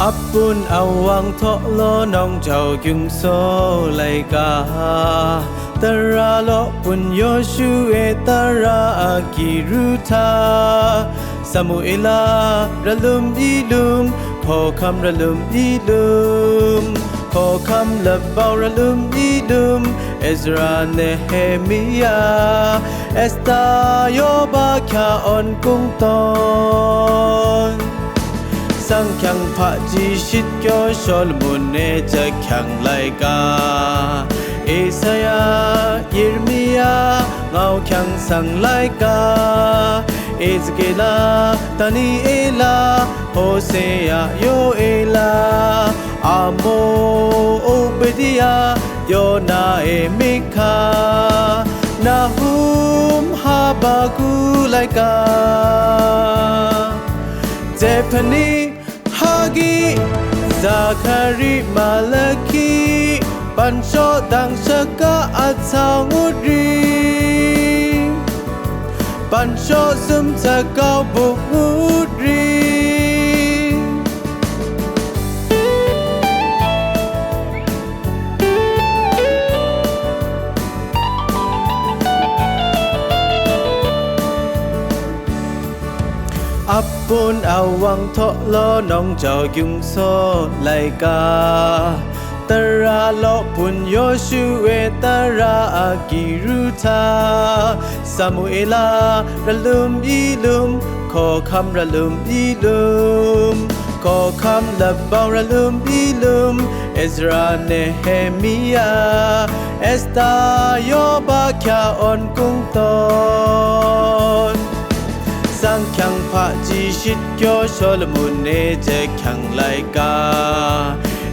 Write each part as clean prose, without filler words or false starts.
อับปุนเอาวังทอโลน้องเจ้าจึงโซไลกาตราโลปุนโยชูเอตราอากิรุธาซามูเอลาระลุมอีลุมขอคำระลุมอีลุมขอคำละเบาระลุมอีลุมเอซราเนเฮมิยาเอสตาโยบาคาออนกุงตอนสังขังพระจิชิตยอชอลมุนเนจะขังไลกาเอสยายิรมิยาเงาขังสังไลกาเอสเกลาตานีเอลาโฮเซยาโยเอลาอาโมโอเบดิยาโยนาเอมิคานาฮุมฮาบากูไลกาเจพนีฮากิซาคาริมาลาคีปัญโชดังชะกะอัจฉารีปัญโชซึมจะเกาบุกุรีอับปุนเอาวังทอโลน้องเจ้ายุงโซไลกาตราโลปุนโยชูเอตราอากิรุธาซามูเอลาระลุมอีลุมขอคำระลุมอีลุมขอคำละเบาระลุมอีลุมเอซราเนเฮมิยาเอสตาโยบาคาออนกุงตอนสังขังพระจิชิตยอชอลมุนเนจะขังไลกา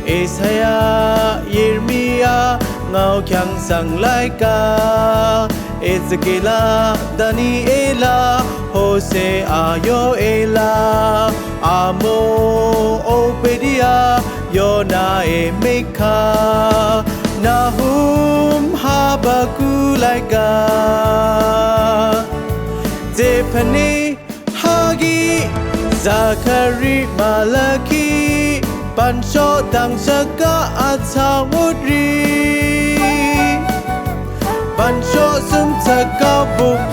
เอสยายิรมิยาเงาขังสังไลกาเอสเกลาดานีเอลาโฮเซอาโยเอลาอาโมโอเปดิยาโยนาเอมิคานาฮุมฮาบากูไลกาเจพนีฮากิซาคาริมาลาคีปัญโชดังชะกะอัจฉารีปัญโชซึมจะเกาบุก